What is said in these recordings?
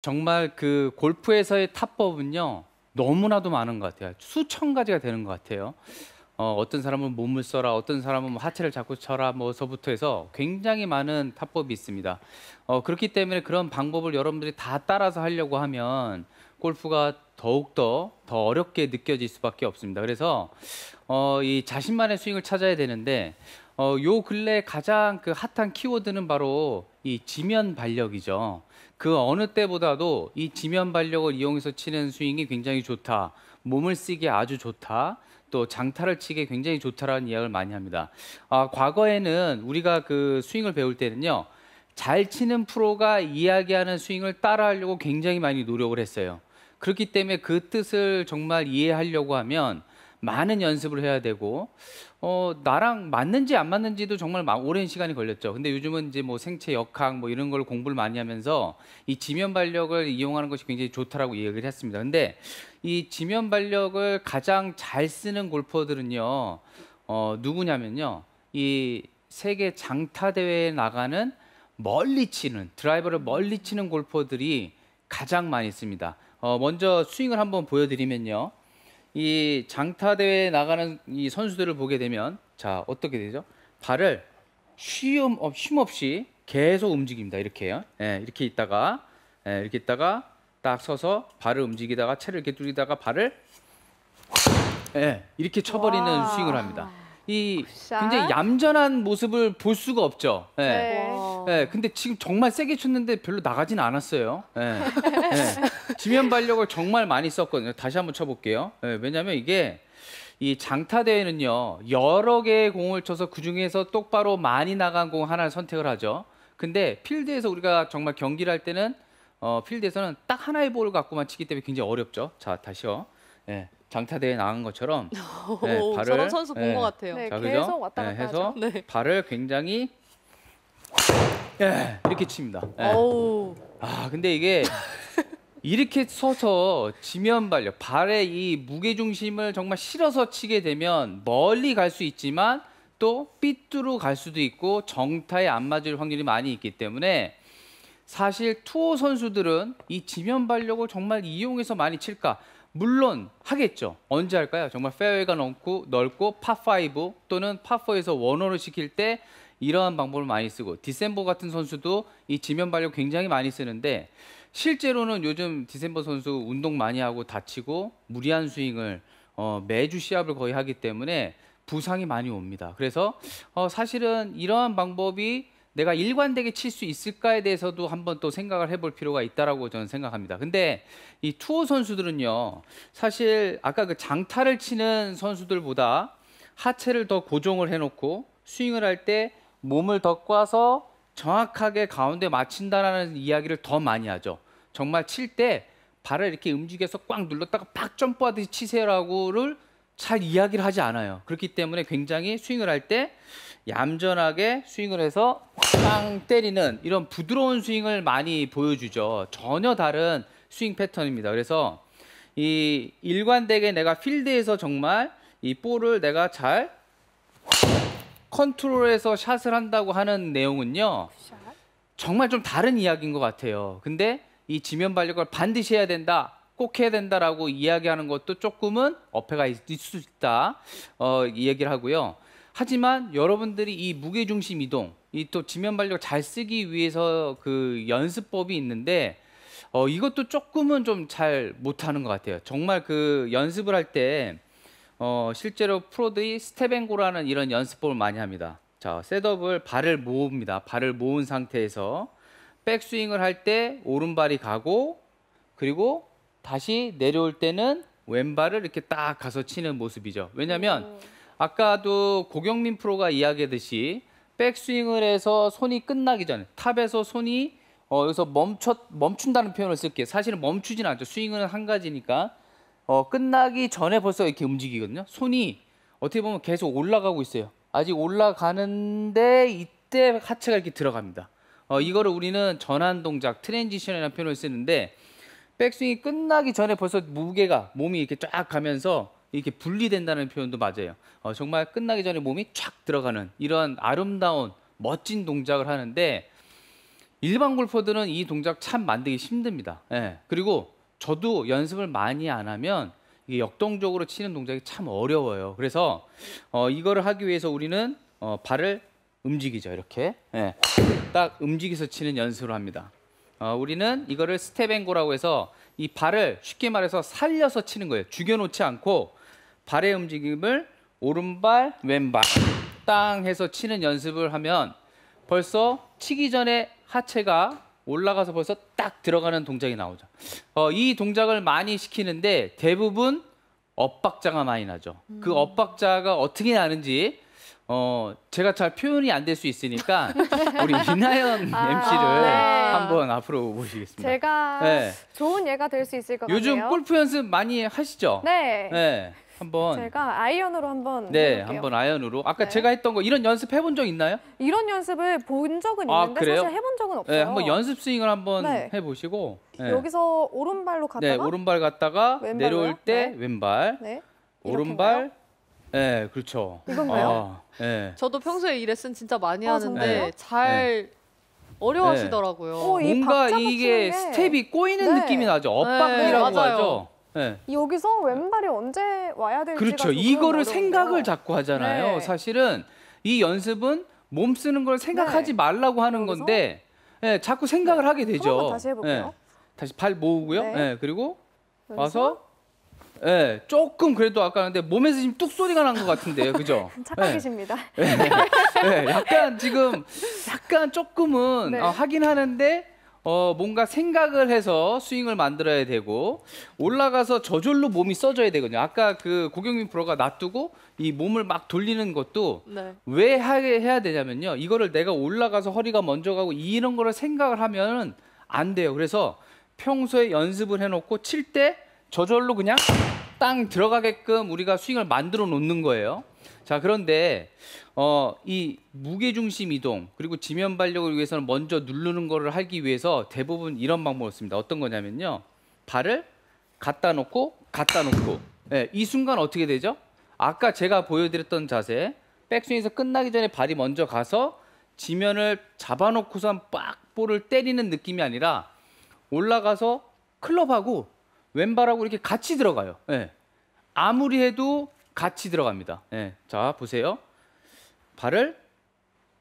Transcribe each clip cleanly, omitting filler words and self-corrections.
정말 그 골프에서의 타법은요, 너무나도 많은 것 같아요. 수천 가지가 되는 것 같아요. 어떤 사람은 몸을 써라, 어떤 사람은 뭐 하체를 잡고 쳐라, 뭐서부터 해서 굉장히 많은 타법이 있습니다. 그렇기 때문에 그런 방법을 여러분들이 다 따라서 하려고 하면 골프가 더욱더 더 어렵게 느껴질 수밖에 없습니다. 그래서 이 자신만의 스윙을 찾아야 되는데 요 근래 가장 그 핫한 키워드는 바로 이 지면 발력이죠. 그 어느 때보다도 이 지면 발력을 이용해서 치는 스윙이 굉장히 좋다. 몸을 쓰기에 아주 좋다. 또 장타를 치기에 굉장히 좋다라는 이야기를 많이 합니다. 과거에는 우리가 그 스윙을 배울 때는요, 잘 치는 프로가 이야기하는 스윙을 따라하려고 굉장히 많이 노력을 했어요. 그렇기 때문에 그 뜻을 정말 이해하려고 하면 많은 연습을 해야 되고, 나랑 맞는지 안 맞는지도 정말 오랜 시간이 걸렸죠. 근데 요즘은 이제 뭐 생체 역학 뭐 이런 걸 공부를 많이 하면서 이 지면 발력을 이용하는 것이 굉장히 좋다라고 얘기를 했습니다. 근데 이 지면 발력을 가장 잘 쓰는 골퍼들은요, 누구냐면요, 이 세계 장타 대회에 나가는 멀리 치는, 드라이버를 멀리 치는 골퍼들이 가장 많이 씁니다. 먼저 스윙을 한번 보여드리면요, 이 장타 대회에 나가는 이 선수들을 보게 되면, 자, 어떻게 되죠? 발을 쉼 없이 계속 움직입니다. 이렇게요. 예, 이렇게 있다가, 이렇게 있다가 딱 서서 발을 움직이다가 채를 이렇게 뚫리다가 발을, 이렇게 쳐버리는 와. 스윙을 합니다. 이 굿샷. 굉장히 얌전한 모습을 볼 수가 없죠. 네. 근데 지금 정말 세게 쳤는데 별로 나가진 않았어요. 지면 발력을 정말 많이 썼거든요. 다시 한번 쳐볼게요. 왜냐하면 이게 이 장타 대회는요, 여러 개의 공을 쳐서 그 중에서 똑바로 많이 나간 공 하나를 선택을 하죠. 근데 필드에서 우리가 정말 경기를 할 때는 필드에서는 딱 하나의 볼을 갖고만 치기 때문에 굉장히 어렵죠. 자, 다시요. 장타 대회 나간 것처럼 발을 저런 선수 본 것 같아요. 네, 자, 계속 그죠? 왔다 갔다 해서 하죠. 네. 발을 굉장히 이렇게 칩니다. 어우. 근데 이게 이렇게 서서 지면 발력, 발의 이 무게 중심을 정말 실어서 치게 되면 멀리 갈 수 있지만 또 삐뚤어 갈 수도 있고 정타에 안 맞을 확률이 많이 있기 때문에 사실 투어 선수들은 이 지면 발력을 정말 이용해서 많이 칠까? 물론 하겠죠. 언제 할까요? 정말 페어웨이가 넓고 파5 또는 파4에서 원호를 시킬 때 이러한 방법을 많이 쓰고, 디셈버 같은 선수도 이 지면 발력 굉장히 많이 쓰는데, 실제로는 요즘 디셈버 선수 운동 많이 하고 다치고 무리한 스윙을 매주 시합을 거의 하기 때문에 부상이 많이 옵니다. 그래서 사실은 이러한 방법이 내가 일관되게 칠 수 있을까에 대해서도 한번 또 생각을 해볼 필요가 있다라고 저는 생각합니다. 근데 이 투어 선수들은요, 사실 아까 그 장타를 치는 선수들보다 하체를 더 고정을 해놓고 스윙을 할 때 몸을 더 꽈서 정확하게 가운데 맞춘다라는 이야기를 더 많이 하죠. 정말 칠 때 발을 이렇게 움직여서 꽉 눌렀다가 팍 점프하듯이 치세요라고를 잘 이야기를 하지 않아요. 그렇기 때문에 굉장히 스윙을 할 때 얌전하게 스윙을 해서 빵 때리는 이런 부드러운 스윙을 많이 보여주죠. 전혀 다른 스윙 패턴입니다. 그래서 이 일관되게 내가 필드에서 정말 이 볼을 내가 잘 컨트롤해서 샷을 한다고 하는 내용은요, 굿샷. 정말 좀 다른 이야기인 것 같아요. 근데 이 지면 발력을 반드시 해야 된다, 꼭 해야 된다라고 이야기하는 것도 조금은 어폐가 있을 수 있다, 이 얘기를 하고요. 하지만 여러분들이 이 무게중심 이동, 이 또 지면 발력을 잘 쓰기 위해서 그 연습법이 있는데, 이것도 조금은 좀 잘 못하는 것 같아요. 정말 그 연습을 할 때 실제로 프로들이 스텝앤고라는 이런 연습법을 많이 합니다. 자, 셋업을 발을 모읍니다. 발을 모은 상태에서 백스윙을 할 때 오른발이 가고, 그리고 다시 내려올 때는 왼발을 이렇게 딱 가서 치는 모습이죠. 왜냐하면 아까도 고경민 프로가 이야기하듯이 백스윙을 해서 손이 끝나기 전에, 탑에서 손이 여기서 멈춘다는 표현을 쓸게요. 사실은 멈추진 않죠. 스윙은 한 가지니까 끝나기 전에 벌써 이렇게 움직이거든요. 손이 어떻게 보면 계속 올라가고 있어요. 아직 올라가는데 이때 하체가 이렇게 들어갑니다. 이거를 우리는 전환 동작, 트랜지션이라는 표현을 쓰는데, 백스윙이 끝나기 전에 벌써 무게가, 몸이 이렇게 쫙 가면서 이렇게 분리된다는 표현도 맞아요. 정말 끝나기 전에 몸이 쫙 들어가는 이런 아름다운 멋진 동작을 하는데, 일반 골퍼들은 이 동작 참 만들기 힘듭니다. 예. 그리고 저도 연습을 많이 안 하면 이게 역동적으로 치는 동작이 참 어려워요. 그래서 이거를 하기 위해서 우리는 발을 움직이죠. 이렇게 예. 딱 움직여서 치는 연습을 합니다. 우리는 이거를 스텝 앤고라고 해서 이 발을 쉽게 말해서 살려서 치는 거예요. 죽여놓지 않고 발의 움직임을 오른발, 왼발 땅 해서 치는 연습을 하면 벌써 치기 전에 하체가 올라가서 벌써 딱 들어가는 동작이 나오죠. 이 동작을 많이 시키는데 대부분 엇박자가 많이 나죠. 그 엇박자가 어떻게 나는지 제가 잘 표현이 안 될 수 있으니까 우리 이나연 MC를 네. 한번 앞으로 모시겠습니다. 제가 네. 좋은 예가 될 수 있을 것 같아요. 요즘 골프 연습 많이 하시죠? 네. 네. 한번 제가 아이언으로 한번 네, 해볼게요. 한번 아이언으로. 아까 네. 제가 했던 거 이런 연습 해본 적 있나요? 이런 연습을 본 적은 아, 있는데 그래요? 사실 해본 적은 없어요. 네, 한번 연습 스윙을 한번 네. 해보시고. 네. 여기서 오른발로 갔다가 네, 오른발 갔다가 왼발로요? 내려올 때 네. 왼발, 네. 오른발. 네, 그렇죠. 이건가요? 네. 저도 평소에 이 레슨 진짜 많이 하는데 정말요? 잘 어려워하시더라고요. 이 뭔가 박자가 이게 치는 게- 스텝이 꼬이는 네. 느낌이 나죠. 엇박이라고 네, 맞아요. 하죠. 네. 여기서 왼발이 언제 와야 될지가 그렇죠. 조금 이거를 어려운데요. 생각을 자꾸 하잖아요. 네. 사실은 이 연습은 몸 쓰는 걸 생각하지 네. 말라고 하는 여기서? 건데 자꾸 생각을 하게 되죠. 한번 다시 해볼게요. 다시 발 모으고요. 네. 그리고 여기서? 와서 조금 그래도 아까 근데 몸에서 지금 뚝 소리가 난 것 같은데요. 그죠? 착각이십니다. 약간 지금 약간 조금은 네. 하긴 하는데 뭔가 생각을 해서 스윙을 만들어야 되고 올라가서 저절로 몸이 써져야 되거든요. 아까 그 고경민 프로가 놔두고 이 몸을 막 돌리는 것도 네. 왜 하게 해야 되냐면요. 이거를 내가 올라가서 허리가 먼저 가고 이런 거를 생각을 하면은 안 돼요. 그래서 평소에 연습을 해놓고 칠 때 저절로 그냥 땅 들어가게끔 우리가 스윙을 만들어 놓는 거예요. 자, 그런데 이 무게중심 이동 그리고 지면 발력을 위해서는 먼저 누르는 거를 하기 위해서 대부분 이런 방법을 씁니다. 어떤 거냐면요. 발을 갖다 놓고 이 순간 어떻게 되죠? 아까 제가 보여드렸던 자세 백스윙에서 끝나기 전에 발이 먼저 가서 지면을 잡아놓고선 빡 볼을 때리는 느낌이 아니라 올라가서 클럽하고 왼발하고 이렇게 같이 들어가요. 아무리 해도 같이 들어갑니다. 자, 보세요. 발을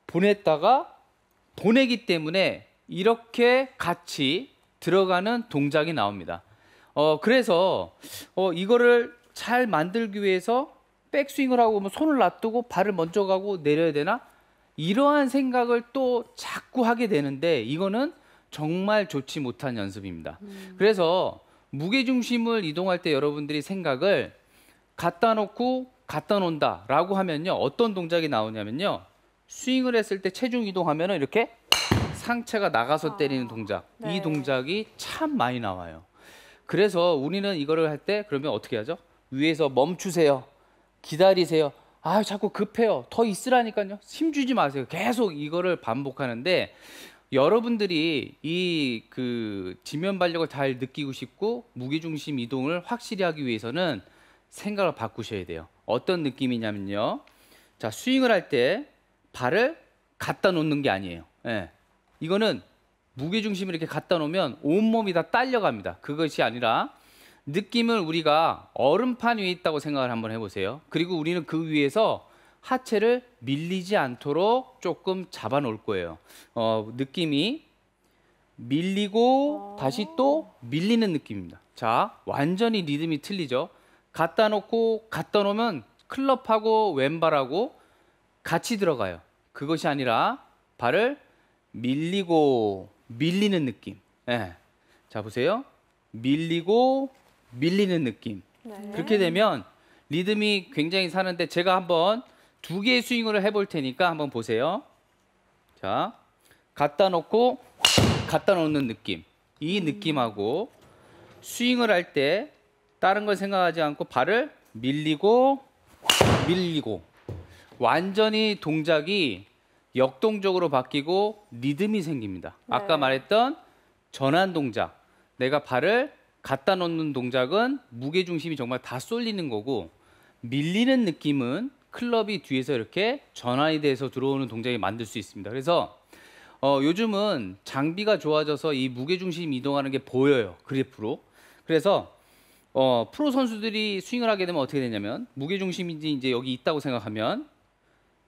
보냈다가 보내기 때문에 이렇게 같이 들어가는 동작이 나옵니다. 그래서 이거를 잘 만들기 위해서 백스윙을 하고 뭐 손을 놔두고 발을 먼저 가고 내려야 되나? 이러한 생각을 또 자꾸 하게 되는데 이거는 정말 좋지 못한 연습입니다. 그래서 무게중심을 이동할 때 여러분들이 생각을 갖다 놓고 갖다 놓는다라고 하면요. 어떤 동작이 나오냐면요. 스윙을 했을 때 체중 이동하면 이렇게 상체가 나가서 때리는 동작. 네. 이 동작이 참 많이 나와요. 그래서 우리는 이거를 할 때 그러면 어떻게 하죠? 위에서 멈추세요. 기다리세요. 아, 자꾸 급해요. 더 있으라니까요. 힘주지 마세요. 계속 이거를 반복하는데 여러분들이 이 지면 발력을 잘 느끼고 싶고 무게중심 이동을 확실히 하기 위해서는 생각을 바꾸셔야 돼요. 어떤 느낌이냐면요. 자, 스윙을 할 때 발을 갖다 놓는 게 아니에요. 이거는 무게중심을 이렇게 갖다 놓으면 온몸이 다 딸려갑니다. 그것이 아니라 느낌을 우리가 얼음판 위에 있다고 생각을 한번 해보세요. 그리고 우리는 그 위에서 하체를 밀리지 않도록 조금 잡아 놓을 거예요. 느낌이 밀리고 다시 또 밀리는 느낌입니다. 자, 완전히 리듬이 틀리죠. 갖다 놓고 갖다 놓으면 클럽하고 왼발하고 같이 들어가요. 그것이 아니라 발을 밀리고 밀리는 느낌. 자, 보세요. 밀리고 밀리는 느낌. 네. 그렇게 되면 리듬이 굉장히 사는데 제가 한번 두 개의 스윙을 해볼 테니까 한번 보세요. 자, 갖다 놓고 갖다 놓는 느낌. 이 느낌하고 스윙을 할 때 다른 걸 생각하지 않고 발을 밀리고 밀리고 완전히 동작이 역동적으로 바뀌고 리듬이 생깁니다. 네. 아까 말했던 전환 동작. 내가 발을 갖다 놓는 동작은 무게중심이 정말 다 쏠리는 거고 밀리는 느낌은 클럽이 뒤에서 이렇게 전환이 돼서 들어오는 동작이 만들 수 있습니다. 그래서 요즘은 장비가 좋아져서 이 무게중심 이동하는 게 보여요. 그래프로. 그래서 프로 선수들이 스윙을 하게 되면 어떻게 되냐면 무게중심이 이제 여기 있다고 생각하면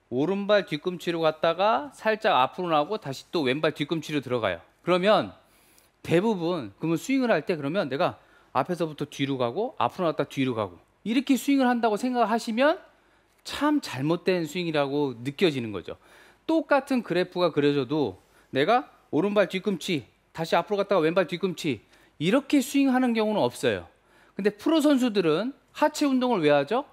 오른발 뒤꿈치로 갔다가 살짝 앞으로 나오고 다시 또 왼발 뒤꿈치로 들어가요. 그러면 대부분 그러면 스윙을 할 때 그러면 내가 앞에서부터 뒤로 가고 앞으로 나갔다 뒤로 가고 이렇게 스윙을 한다고 생각하시면 참 잘못된 스윙이라고 느껴지는 거죠. 똑같은 그래프가 그려져도 내가 오른발 뒤꿈치 다시 앞으로 갔다가 왼발 뒤꿈치 이렇게 스윙하는 경우는 없어요. 근데 프로 선수들은 하체 운동을 왜 하죠?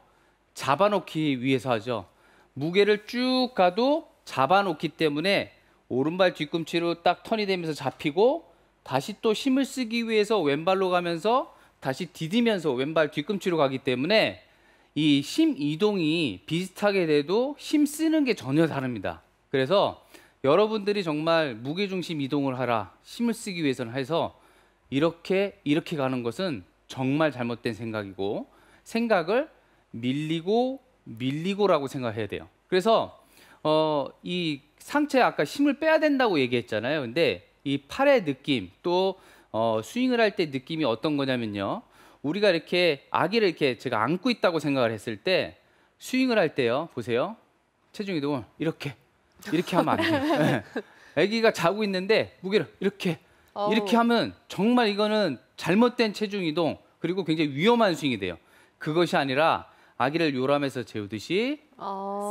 잡아놓기 위해서 하죠. 무게를 쭉 가도 잡아놓기 때문에 오른발 뒤꿈치로 딱 턴이 되면서 잡히고 다시 또 힘을 쓰기 위해서 왼발로 가면서 다시 디디면서 왼발 뒤꿈치로 가기 때문에 이 힘 이동이 비슷하게 돼도 힘 쓰는 게 전혀 다릅니다. 그래서 여러분들이 정말 무게중심 이동을 하라, 힘을 쓰기 위해서는 해서 이렇게 가는 것은 정말 잘못된 생각이고 생각을 밀리고라고 생각해야 돼요. 그래서 이 상체에 아까 힘을 빼야 된다고 얘기했잖아요. 근데 이 팔의 느낌 또 스윙을 할 때 느낌이 어떤 거냐면요. 우리가 이렇게 아기를 이렇게 제가 안고 있다고 생각을 했을 때 스윙을 할 때요. 보세요. 체중 이동을 이렇게 하면 안 돼요. 네. 아기가 자고 있는데 무게를 이렇게 하면 정말 이거는 잘못된 체중 이동 그리고 굉장히 위험한 스윙이 돼요. 그것이 아니라 아기를 요람해서 재우듯이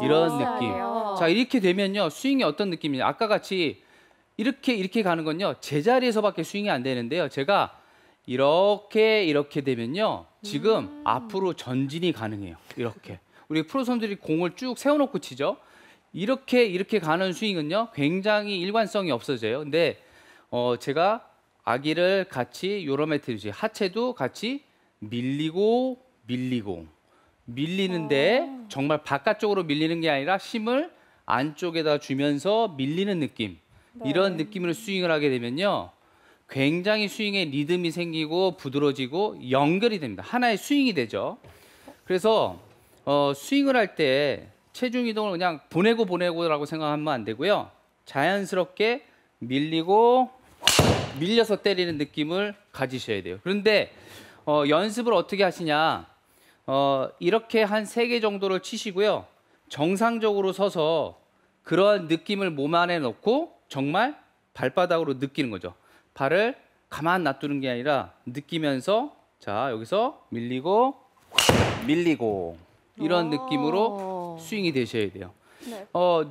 이런 느낌. 자, 이렇게 되면요. 스윙이 어떤 느낌이냐. 아까 같이 이렇게 가는 건요. 제자리에서밖에 스윙이 안 되는데요. 제가 이렇게 되면요. 지금 앞으로 전진이 가능해요. 이렇게. 우리 프로 선수들이 공을 쭉 세워놓고 치죠. 이렇게 가는 스윙은요. 굉장히 일관성이 없어져요. 근데 제가 아기를 같이 요러매트듯이 하체도 같이 밀리는데 정말 바깥쪽으로 밀리는 게 아니라 힘을 안쪽에다 주면서 밀리는 느낌. 네. 이런 느낌으로 스윙을 하게 되면요. 굉장히 스윙에 리듬이 생기고 부드러지고 연결이 됩니다. 하나의 스윙이 되죠. 그래서 스윙을 할 때 체중 이동을 그냥 보내고라고 생각하면 안 되고요. 자연스럽게 밀려서 때리는 느낌을 가지셔야 돼요. 그런데 연습을 어떻게 하시냐? 이렇게 한 3개 정도를 치시고요. 정상적으로 서서 그런 느낌을 몸 안에 넣고 정말 발바닥으로 느끼는 거죠. 발을 가만 놔두는 게 아니라 느끼면서 자 여기서 밀리고 이런 느낌으로 스윙이 되셔야 돼요. 네.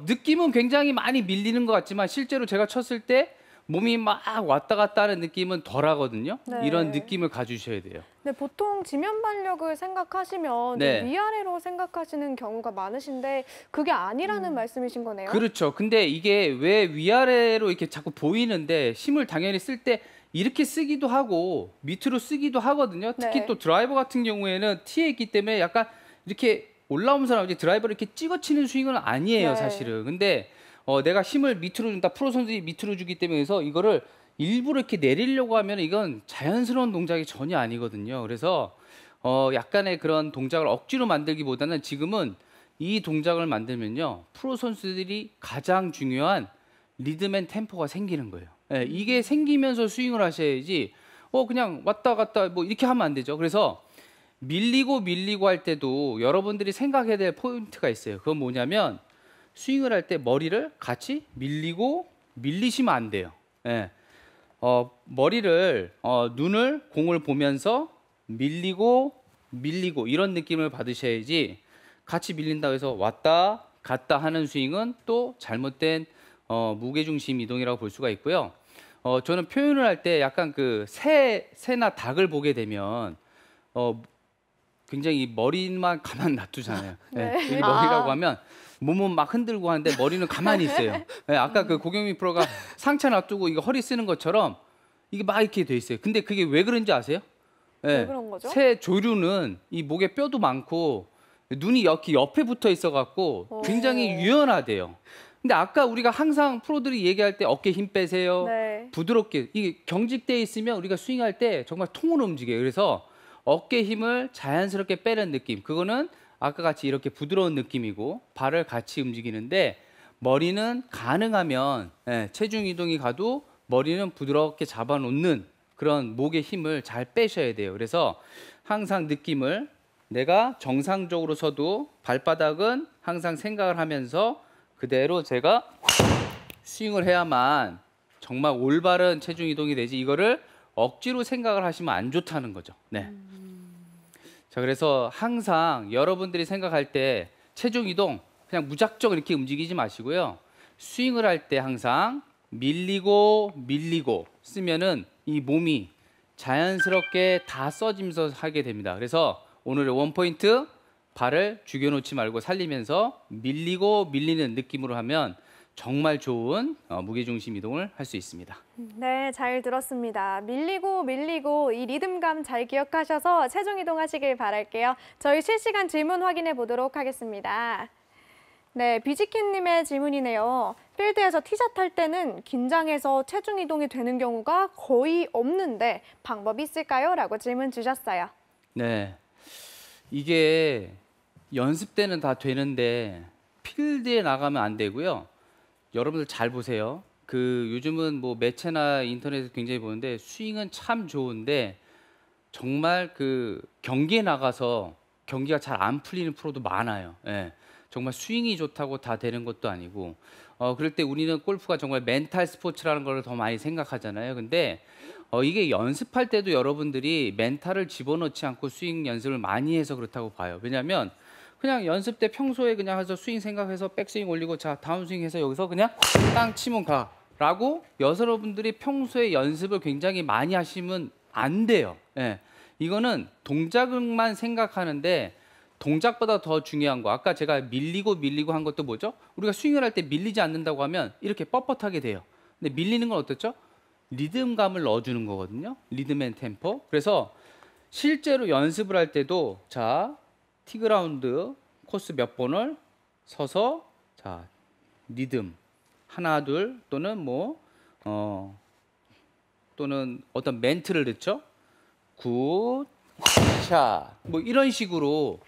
느낌은 굉장히 많이 밀리는 것 같지만 실제로 제가 쳤을 때 몸이 막 왔다 갔다 하는 느낌은 덜 하거든요. 네. 이런 느낌을 가주셔야 돼요. 네, 보통 지면 발력을 생각하시면 네. 좀 위아래로 생각하시는 경우가 많으신데 그게 아니라는 말씀이신 거네요. 그렇죠. 근데 이게 왜 위아래로 이렇게 자꾸 보이는데 힘을 당연히 쓸 때 이렇게 쓰기도 하고 밑으로 쓰기도 하거든요. 특히 네. 또 드라이버 같은 경우에는 티에 있기 때문에 약간 이렇게 올라오는 사람이 드라이버를 이렇게 찍어치는 스윙은 아니에요, 네. 사실은. 근데 내가 힘을 밑으로 준다. 프로 선수들이 밑으로 주기 때문에 그래서 이거를 일부러 이렇게 내리려고 하면 이건 자연스러운 동작이 전혀 아니거든요. 그래서 약간의 그런 동작을 억지로 만들기보다는 지금은 이 동작을 만들면요. 프로 선수들이 가장 중요한 리듬 앤 템포가 생기는 거예요. 예, 이게 생기면서 스윙을 하셔야지 그냥 왔다 갔다 뭐 이렇게 하면 안 되죠. 그래서 밀리고 할 때도 여러분들이 생각해야 될 포인트가 있어요. 그건 뭐냐면 스윙을 할 때 머리를 같이 밀리시면 안 돼요. 예. 머리를 눈을 공을 보면서 밀리고 이런 느낌을 받으셔야지 같이 밀린다고 해서 왔다 갔다 하는 스윙은 또 잘못된 무게중심 이동이라고 볼 수가 있고요. 저는 표현을 할 때 약간 그 새나 닭을 보게 되면 굉장히 머리만 가만 놔두잖아요. 네. 이 머리라고 하면 몸은 막 흔들고 하는데 머리는 가만히 있어요. 네, 아까 그 고경민 프로가 상체 놔두고 이거 허리 쓰는 것처럼 이게 막 이렇게 돼 있어요. 근데 그게 왜 그런지 아세요? 네, 왜 그런 거죠? 새 조류는 이 목에 뼈도 많고 눈이 이렇게 옆에 붙어 있어 갖고 굉장히 유연하대요. 근데 아까 우리가 항상 프로들이 얘기할 때 어깨 힘 빼세요. 네. 부드럽게 이게 경직돼 있으면 우리가 스윙할 때 정말 통으로 움직여요. 그래서 어깨 힘을 자연스럽게 빼는 느낌. 그거는 아까 같이 이렇게 부드러운 느낌이고 발을 같이 움직이는데 머리는 가능하면 체중 이동이 가도 머리는 부드럽게 잡아놓는 그런 목의 힘을 잘 빼셔야 돼요. 그래서 항상 느낌을 내가 정상적으로 서도 발바닥은 항상 생각을 하면서 그대로 제가 스윙을 해야만 정말 올바른 체중 이동이 되지, 이거를 억지로 생각을 하시면 안 좋다는 거죠. 네. 자, 그래서 항상 여러분들이 생각할 때 체중 이동 그냥 무작정 이렇게 움직이지 마시고요. 스윙을 할 때 항상 밀리고 쓰면은 이 몸이 자연스럽게 다 써지면서 하게 됩니다. 그래서 오늘의 원포인트, 발을 죽여놓지 말고 살리면서 밀리고 밀리는 느낌으로 하면 정말 좋은 무게중심 이동을 할 수 있습니다. 네, 잘 들었습니다. 밀리고 이 리듬감 잘 기억하셔서 체중 이동하시길 바랄게요. 저희 실시간 질문 확인해 보도록 하겠습니다. 네, 비지킨님의 질문이네요. 필드에서 티샷 할 때는 긴장해서 체중 이동이 되는 경우가 거의 없는데 방법이 있을까요? 라고 질문 주셨어요. 네, 이게 연습 때는 다 되는데 필드에 나가면 안 되고요. 여러분들 잘 보세요. 요즘은 뭐 매체나 인터넷에서 굉장히 보는데 스윙은 참 좋은데 정말 경기에 나가서 경기가 잘 안 풀리는 프로도 많아요. 예. 정말 스윙이 좋다고 다 되는 것도 아니고 그럴 때 우리는 골프가 정말 멘탈 스포츠라는 걸 더 많이 생각하잖아요. 근데 이게 연습할 때도 여러분들이 멘탈을 집어넣지 않고 스윙 연습을 많이 해서 그렇다고 봐요. 왜냐하면 그냥 연습 때 평소에 그냥 해서 스윙 생각해서 백스윙 올리고 자 다운스윙 해서 여기서 그냥 땅 치면 가 라고 여러분들이 평소에 연습을 굉장히 많이 하시면 안 돼요. 예. 이거는 동작만 생각하는데 동작보다 더 중요한 거, 아까 제가 밀리고 한 것도 뭐죠? 우리가 스윙을 할 때 밀리지 않는다고 하면 이렇게 뻣뻣하게 돼요. 근데 밀리는 건 어떻죠? 리듬감을 넣어주는 거거든요. 리듬 앤 템포. 그래서 실제로 연습을 할 때도 자 티그라운드 코스 몇 번을 서서 자 리듬 하나 둘 또는 또는 어떤 멘트를 넣죠. 굿 샷 뭐 이런 식으로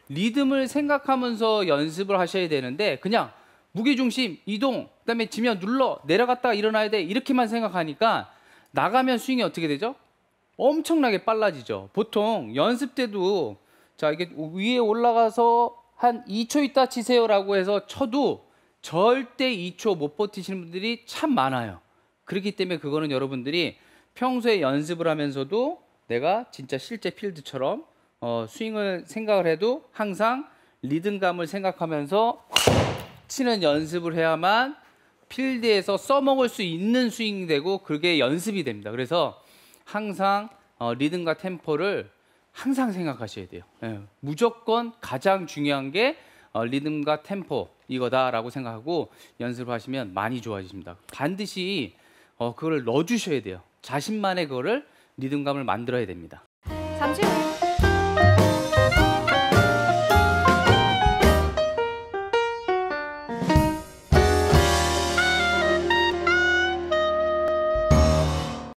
리듬을 생각하면서 연습을 하셔야 되는데 그냥 무게중심 이동 그다음에 지면 눌러 내려갔다가 일어나야 돼 이렇게만 생각하니까 나가면 스윙이 어떻게 되죠? 엄청나게 빨라지죠. 보통 연습 때도 자 이게 위에 올라가서 한 2초 있다 치세요라고 해서 쳐도 절대 2초 못 버티시는 분들이 참 많아요. 그렇기 때문에 그거는 여러분들이 평소에 연습을 하면서도 내가 진짜 실제 필드처럼 스윙을 생각을 해도 항상 리듬감을 생각하면서 치는 연습을 해야만 필드에서 써먹을 수 있는 스윙이 되고 그게 연습이 됩니다. 그래서 항상 리듬과 템포를 항상 생각하셔야 돼요. 예, 무조건 가장 중요한 게 리듬과 템포 이거다라고 생각하고 연습을 하시면 많이 좋아지십니다. 반드시 그걸 넣어주셔야 돼요. 자신만의 그거를 리듬감을 만들어야 됩니다. 잠시 후